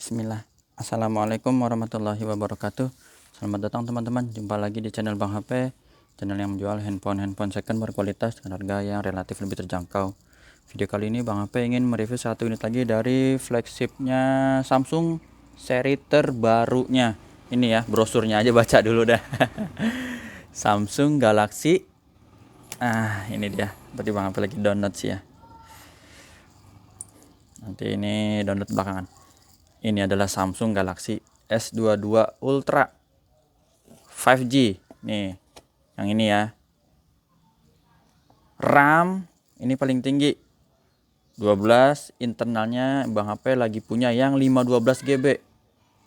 Bismillah. Assalamualaikum warahmatullahi wabarakatuh. Selamat datang teman-teman. Jumpa lagi di channel Bang HP, channel yang menjual handphone second berkualitas dengan harga yang relatif lebih terjangkau. Video kali ini Bang HP ingin mereview satu unit lagi dari flagshipnya Samsung, seri terbarunya. Ini ya, brosurnya aja baca dulu dah. Samsung Galaxy. Ini dia. Berarti Bang HP lagi download sih ya. Nanti ini download belakangan. Ini adalah Samsung Galaxy S22 Ultra 5G. Nih, yang ini ya. RAM ini paling tinggi 12, internalnya Bang HP lagi punya yang 512 GB.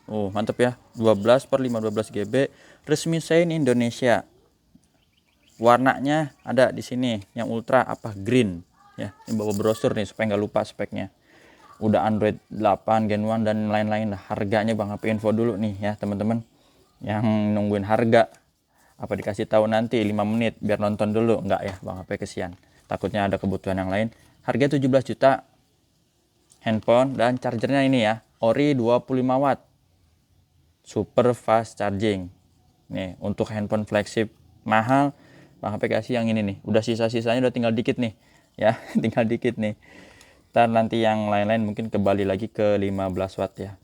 Oh, mantap ya. 12/512 GB, resmi Sein Indonesia. Warnanya ada di sini, yang ultra apa? Green ya. Ini bawa brosur nih supaya nggak lupa speknya. Udah Android 8 Gen 1 dan lain-lain lah. Harganya Bang HP info dulu nih ya teman-teman yang nungguin harga. Apa dikasih tahu nanti 5 menit biar nonton dulu? Enggak ya, Bang HP kesian, takutnya ada kebutuhan yang lain. Harga 17 juta handphone, dan chargernya ini ya, ori 25 watt super fast charging. Nih untuk handphone flagship mahal Bang HP kasih yang ini nih. Udah sisa-sisanya udah tinggal dikit nih ya. Tinggal dikit nih. Ntar nanti yang lain-lain mungkin kembali lagi ke 15 watt ya.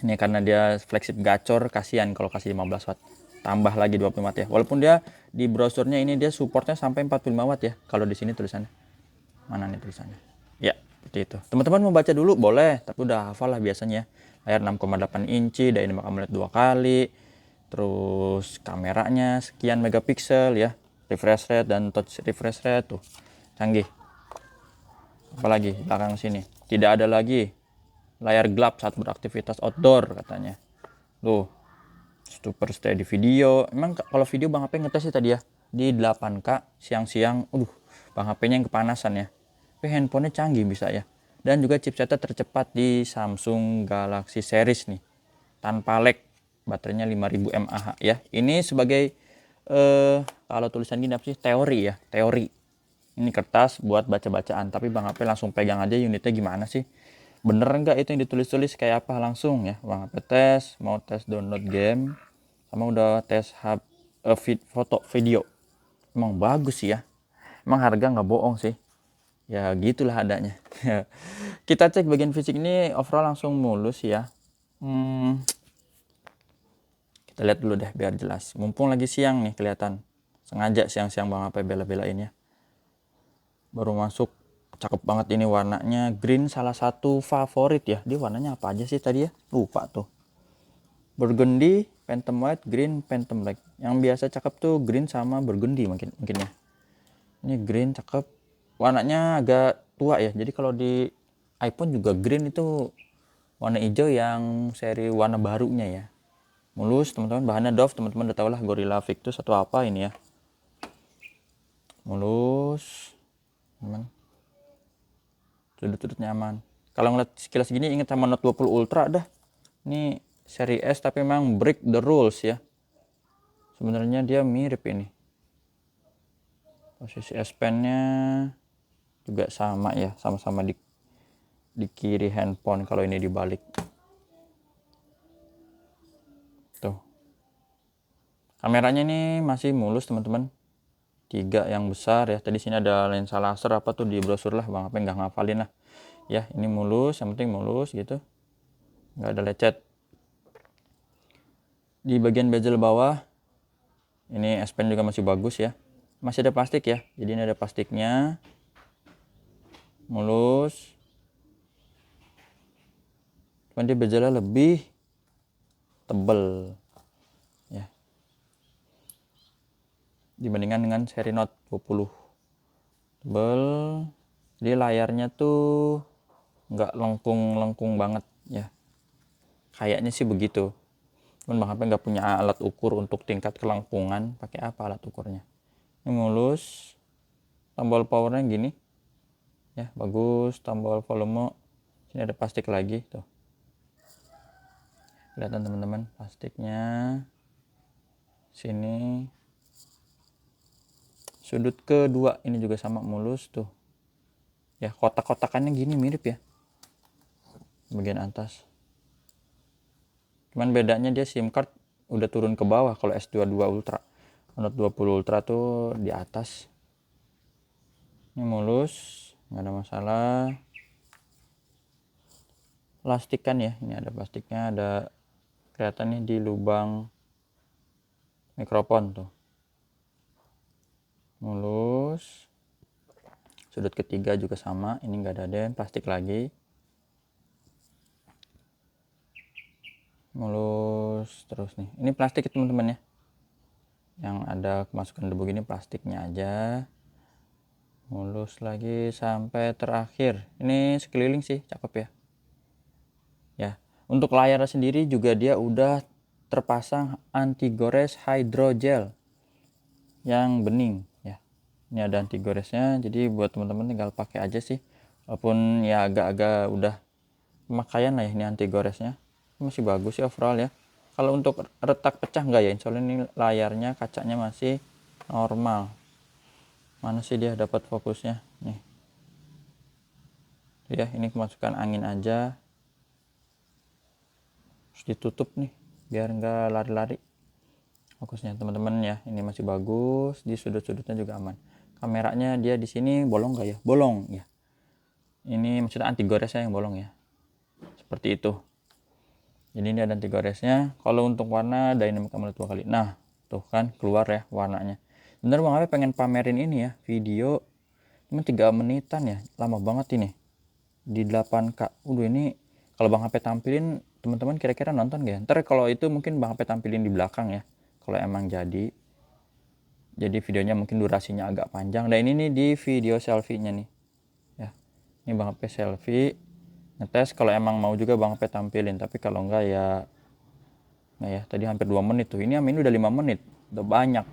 Ini karena dia flagship gacor, kasihan kalau kasih 15 watt. Tambah lagi 20 watt ya. Walaupun dia di brosurnya ini dia supportnya sampai 45 watt ya. Kalau di sini tulisannya. Mana nih tulisannya? Ya, seperti itu. Teman-teman mau baca dulu boleh, tapi udah hafal lah biasanya. Layar 6,8 inci, dynamic AMOLED 2 kali. Terus kameranya sekian megapiksel ya. Refresh rate dan touch refresh rate tuh. Canggih. Apalagi belakang sini tidak ada lagi layar gelap saat beraktivitas outdoor katanya. Tuh, super steady video. Emang kalau video Bang HP ngetes sih tadi ya di 8K siang-siang. Bang HP-nya yang kepanasan ya. Tapi handphonenya canggih bisa ya. Dan juga chipsetnya tercepat di Samsung Galaxy series nih. Tanpa lag. Baterainya 5000 mAh ya. Ini sebagai kalau tulisan gini apa sih? Teori ya, teori. Ini kertas buat baca-bacaan, tapi Bang HP langsung pegang aja unitnya gimana sih. Bener nggak itu yang ditulis-tulis kayak apa langsung ya. Bang HP tes, mau tes download game, sama udah tes foto video. Emang bagus sih ya. Emang harga nggak bohong sih. Ya gitulah adanya. Kita cek bagian fisik ini overall langsung mulus ya. Kita lihat dulu deh biar jelas. Mumpung lagi siang nih kelihatan. Sengaja siang-siang Bang HP bela-belain ya. Baru masuk, cakep banget ini warnanya. Green salah satu favorit ya. Dia warnanya apa aja sih tadi ya, lupa tuh. Burgundy, Phantom White, Green, Phantom Black. Yang biasa cakep tuh green sama burgundy mungkin ya. Ini green cakep, warnanya agak tua ya. Jadi kalau di iPhone juga green itu warna hijau yang seri warna barunya ya. Mulus teman-teman, bahannya Dove, teman-teman udah tau lah, Gorilla Victus atau apa ini ya. Mulus teman, sudut-sudut nyaman. Kalau ngeliat sekilas gini inget sama Note 20 Ultra dah. Ini seri S tapi memang break the rules ya. Sebenarnya dia mirip ini. Posisi S Pen-nya juga sama ya, sama-sama di kiri handphone. Kalau ini dibalik. Tuh. Kameranya ini masih mulus teman-teman. 3 yang besar ya. Tadi sini ada lensa laser apa tuh di brosur lah, Bang apa nggak ngafalin lah. Ya, ini mulus, yang penting mulus gitu. Nggak ada lecet. Di bagian bezel bawah ini S Pen juga masih bagus ya. Masih ada plastik ya. Jadi ini ada plastiknya. Mulus. Cuman dia bezelnya lebih tebel ya. Dibandingkan dengan seri Note 20. Tebel. Jadi layarnya tuh nggak lengkung-lengkung banget ya. Kayaknya sih begitu. Cuman Bang HP nggak punya alat ukur untuk tingkat kelengkungan. Pakai apa alat ukurnya? Ini mulus. Tombol powernya gini ya, bagus. Tombol volume sini ada plastik lagi tuh, kelihatan teman-teman plastiknya. Sini sudut kedua ini juga sama mulus tuh ya, kotak-kotakannya gini mirip ya bagian atas. Cuman bedanya dia SIM card udah turun ke bawah kalau S22 Ultra. Note 20 Ultra tuh di atas. Ini mulus, nggak ada masalah. Plastik kan ya, ini ada plastiknya, ada kelihatan nih di lubang mikrofon tuh. Mulus. Sudut ketiga juga sama, ini nggak ada den, plastik lagi. Mulus terus nih. Ini plastik ya teman-teman ya. Yang ada kemasukan debu gini plastiknya aja. Mulus lagi sampai terakhir. Ini sekeliling sih cakep ya. Ya, untuk layar sendiri juga dia udah terpasang anti gores hydrogel yang bening ya. Ini ada anti goresnya, jadi buat teman-teman tinggal pakai aja sih. Walaupun ya agak-agak udah pemakaian lah ya ini anti goresnya. Masih bagus sih overall ya. Kalau untuk retak pecah enggak ya, soalnya ini layarnya kacanya masih normal. Mana sih dia dapat fokusnya nih ya, ini kemasukan angin aja, terus ditutup nih biar enggak lari-lari fokusnya teman-teman ya. Ini masih bagus, di sudut-sudutnya juga aman. Kameranya dia di sini bolong enggak ya? Bolong ya. Ini maksudnya anti goresnya yang bolong ya, seperti itu. Jadi ini ada anti goresnya. Kalau untuk warna dynamic AMOLED 2 kali. Nah tuh kan keluar ya warnanya. Bener Bang Ape pengen pamerin ini ya, video cuma 3 menitan ya, lama banget ini di 8K. Ini kalau Bang Ape tampilin teman-teman kira-kira nonton gak ya? Ntar kalau itu mungkin Bang Ape tampilin di belakang ya, kalau emang jadi videonya mungkin durasinya agak panjang. Dan ini nih di video selfie-nya nih ya, ini Bang Ape selfie ngetes. Kalau emang mau juga Bang Ape tampilin, tapi kalau enggak ya nah ya, tadi hampir 2 menit tuh, ini udah 5 menit, udah banyak,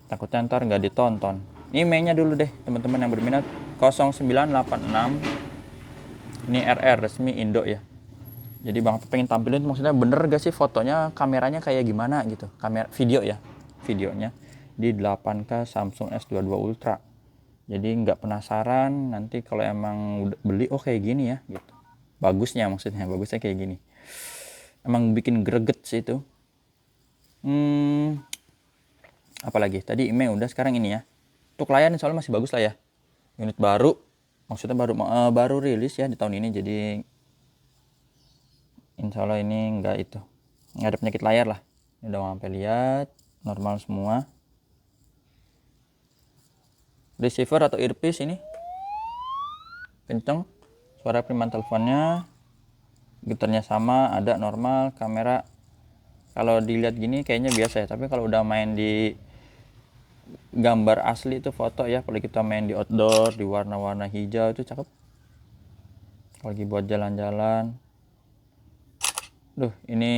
takutnya ntar nggak ditonton. Ini mainnya dulu deh teman-teman yang berminat, 0986. Ini RR resmi Indo ya. Jadi Bang Ape pengen tampilin maksudnya bener gak sih fotonya, kameranya kayak gimana gitu, kamera video ya, videonya di 8K Samsung S22 Ultra. Jadi nggak penasaran nanti kalau emang beli oh kayak gini ya gitu. Bagusnya kayak gini. Emang bikin greget sih itu. Apalagi tadi email udah, sekarang ini ya. Untuk layar soalnya masih bagus lah ya. Unit baru, maksudnya baru rilis ya di tahun ini. Jadi insya Allah ini nggak ada penyakit layar lah. Ini udah sampai lihat normal semua. Receiver atau earpiece ini kenceng, suara perimpan teleponnya, gitarnya sama, ada normal. Kamera kalau dilihat gini kayaknya biasa ya, tapi kalau udah main di gambar asli itu foto ya, kalau kita main di outdoor di warna-warna hijau itu cakep. Lagi buat jalan-jalan. Ini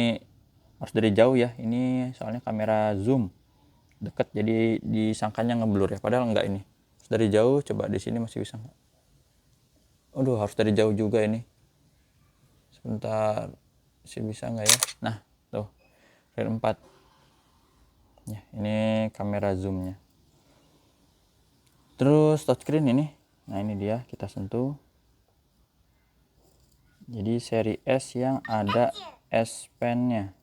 harus dari jauh ya, ini soalnya kamera zoom deket jadi disangkanya ngeblur ya, padahal enggak. Ini dari jauh, coba di sini masih bisa nggak? Harus dari jauh juga ini. Sebentar, masih bisa nggak ya? Nah tuh Red 4 ya, ini kamera zoomnya. Terus touchscreen ini, nah ini dia, kita sentuh. Jadi seri S yang ada S Pen nya,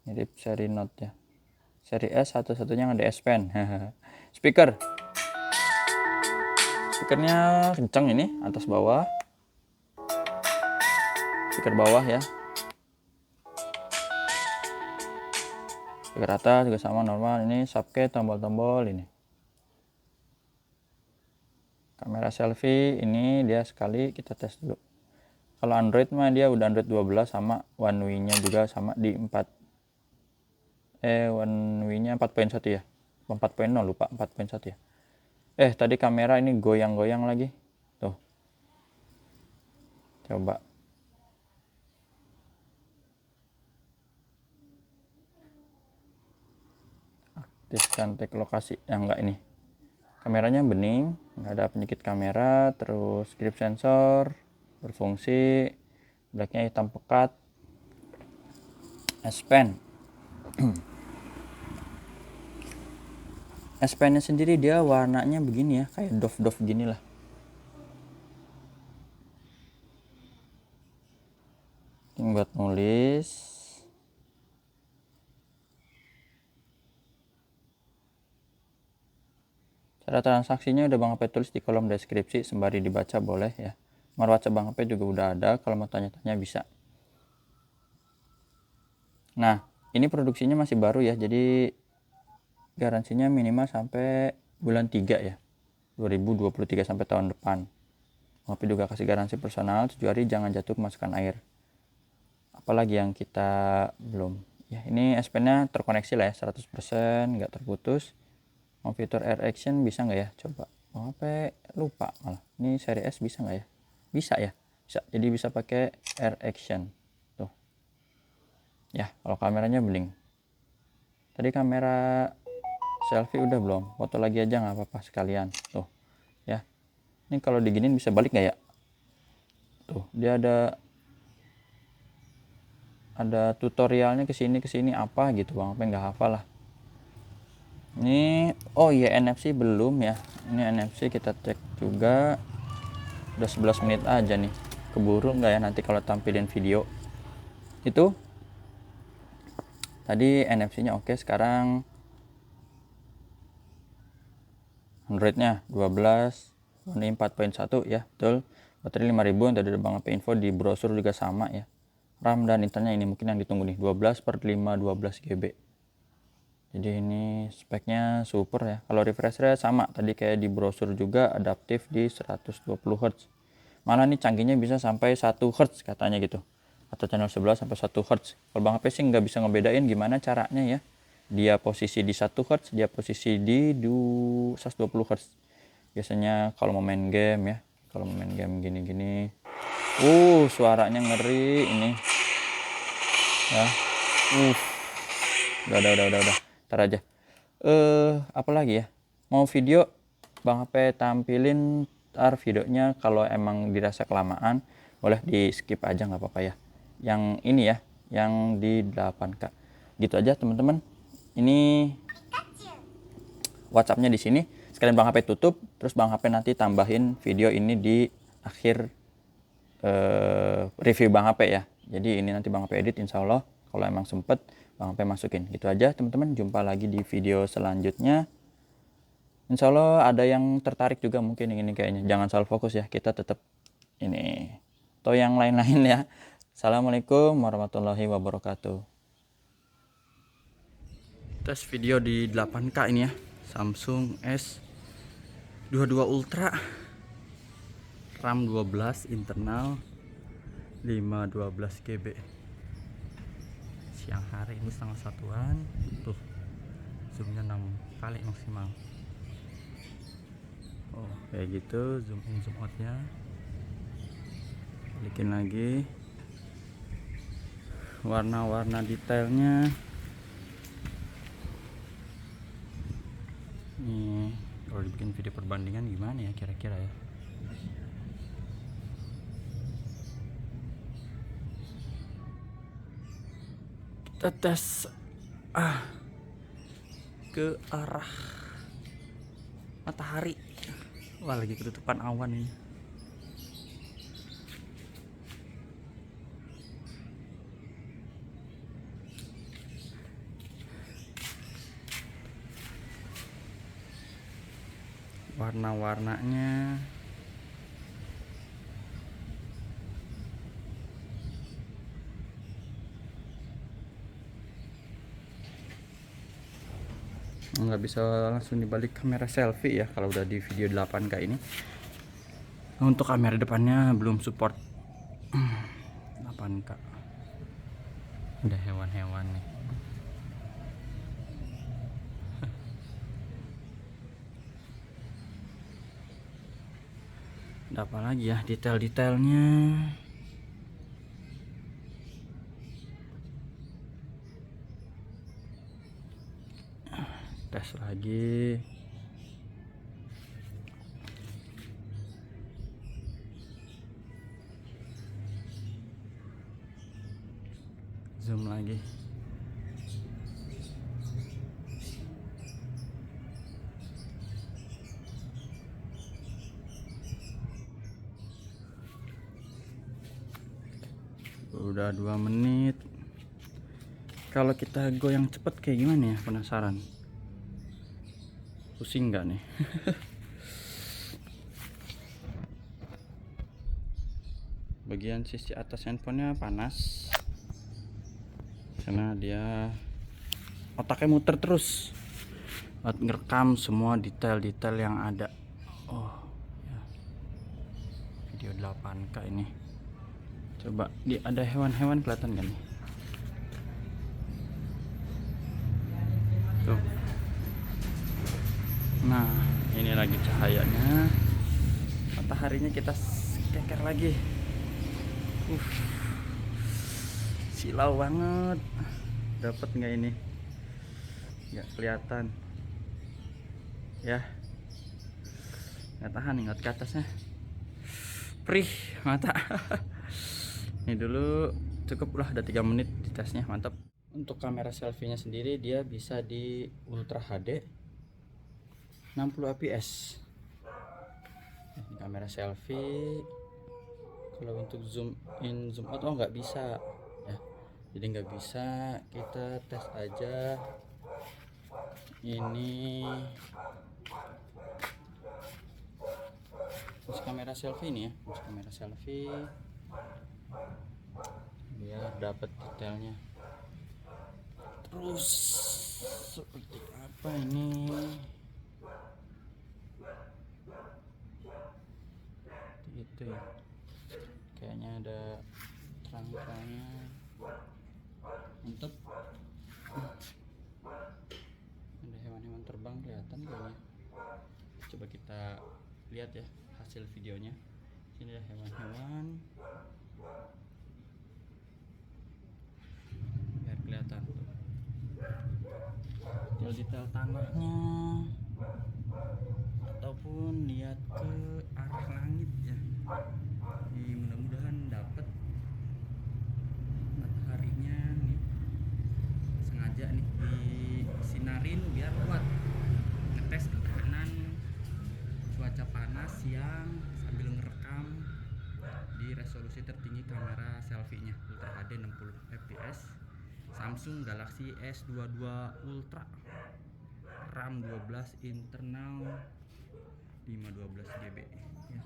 mirip seri Note ya. Seri S satu-satunya yang ada S Pen. Speakernya kenceng ini, atas bawah. Speaker bawah ya. Speaker atas juga sama normal. Ini subcase, tombol-tombol ini. Kamera selfie ini dia sekali, kita tes dulu. Kalau Android mah dia udah Android 12 sama One UI-nya juga sama di 4. One UI-nya 4.1 ya. 4.0 lupa, 4.1 ya. Tadi kamera ini goyang-goyang lagi. Tuh. Coba. Aktifkan tag lokasi. Enggak ini. Kameranya bening, enggak ada penyakit kamera, terus grip sensor berfungsi, blacknya hitam pekat. S Pen. S Pen nya sendiri dia warnanya begini ya, kayak doff gini lah. Ini buat nulis. Cara transaksinya udah Bang HP tulis di kolom deskripsi, sembari dibaca boleh ya. Nomor WhatsApp Bang HP juga udah ada, kalau mau tanya-tanya bisa. Nah, ini produksinya masih baru ya, jadi garansinya minimal sampai bulan 3 ya, 2023 sampai tahun depan. Bang HP juga kasih garansi personal 7 hari, jangan jatuh kemasukan air. Apalagi yang kita belum ya, ini S Pen-nya terkoneksi lah ya, 100% nggak terputus. Mau fitur air action bisa nggak ya, coba. Bang HP lupa malah, ini seri S bisa nggak ya, bisa ya, bisa. Jadi bisa pakai air action tuh ya. Kalau kameranya bening, tadi kamera selfie udah belum, foto lagi aja nggak apa-apa sekalian tuh ya. Ini kalau diginin bisa balik nggak ya, tuh dia ada tutorialnya kesini apa gitu Bang, apa nggak hafal lah. Ini oh iya, NFC belum ya, ini NFC kita cek juga. Udah 11 menit aja nih, keburu nggak ya nanti kalau tampilin video itu. Tadi NFC-nya oke. Sekarang Android-nya 12, ini 4.1 ya, betul. Baterai 5000 yang tadi ada Bang HP info, di brosur juga sama ya. RAM dan internetnya ini mungkin yang ditunggu nih, 12/5 12 GB. Jadi ini speknya super ya. Kalau refresh rate sama tadi kayak di brosur juga, adaptif di 120 Hz. Malah nih canggihnya bisa sampai 1 Hz katanya gitu, atau channel 11 sampai 1 Hz. Kalau Bang HP sih nggak bisa ngebedain gimana caranya ya. Dia posisi di 1 Hz, dia posisi di 120 Hz. Biasanya kalau mau main game ya, kalau mau main game gini-gini. Suaranya ngeri ini. Ya. Udah. Ntar aja. Apa lagi ya? Mau video Bang HP tampilin ntar videonya, kalau emang dirasa kelamaan boleh di skip aja nggak apa-apa ya. Yang ini ya, yang di 8K. Gitu aja teman-teman. Ini WhatsApp-nya di sini. Sekalian Bang HP tutup, terus Bang HP nanti tambahin video ini di akhir review Bang HP ya. Jadi ini nanti Bang HP edit, insya Allah kalau emang sempet Bang HP masukin. Gitu aja teman-teman, jumpa lagi di video selanjutnya. Insya Allah ada yang tertarik juga mungkin yang ini kayaknya. Jangan salah fokus ya, kita tetap ini atau yang lain-lain ya. Assalamualaikum warahmatullahi wabarakatuh. Tes video di 8K ini ya, Samsung S22 Ultra, RAM 12, internal 512 GB. Siang hari ini setengah satuan tuh, zoomnya 6 kali maksimal. Kayak gitu, zoom in zoom out nya. Balikin lagi warna-warna detailnya. Nih kalau dibikin video perbandingan gimana ya kira-kira ya. Kita tes ke arah matahari. Wah, lagi ketutupan awan ini. Warna-warnanya nggak bisa langsung dibalik kamera selfie ya kalau udah di video 8K ini. Untuk kamera depannya belum support 8K. Udah hewan-hewan nih. Ada apa lagi ya detail-detailnya. Tes lagi. Zoom lagi. Udah 2 menit. Kalau kita goyang cepet kayak gimana ya, penasaran. pusing nggak nih? Bagian sisi atas handphonenya panas karena dia otaknya muter terus buat ngerekam semua detail-detail yang ada. Oh ya, video 8K ini. Coba ada hewan-hewan kelihatan kan nih? Tuh. Nah, ini lagi cahayanya. Mataharinya kita keker lagi. Silau banget. Dapat nggak ini? Nggak kelihatan. Ya. Nggak tahan, ingat ke atasnya. Perih mata. Ini dulu cukuplah, udah 3 menit di tesnya, mantap. Untuk kamera selfie-nya sendiri dia bisa di Ultra HD 60 fps. Ini kamera selfie. Kalau untuk zoom in zoom out nggak bisa ya, jadi nggak bisa. Kita tes aja ini terus kamera selfie ini ya, terus kamera selfie biar dapat detailnya. Terus seperti apa ini? Itu ya, kayaknya ada terang-terangnya, mantep. Ada hewan-hewan terbang kelihatan kayaknya. Coba kita lihat ya hasil videonya. Sini ada hewan-hewan, biar kelihatan tuh detail tanahnya, ataupun lihat ke arah langit ya. Ini mudah-mudahan dapat mataharinya nih, sengaja nih disinarin biar kuat, ngetes ketahanan cuaca panas siang sambil ngerekam di resolusi tertinggi kamera selfie-nya Ultra HD 60 fps Samsung Galaxy S22 Ultra, RAM 12, internal 512 GB ya.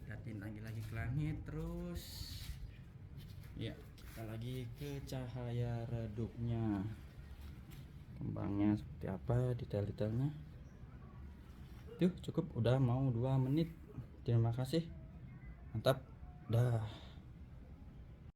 Lihatin lagi ke langit. Terus ya, kita lagi ke cahaya redupnya, kembangnya seperti apa, detail-detailnya. Tuh cukup, udah mau 2 menit. Terima kasih, mantap, dah.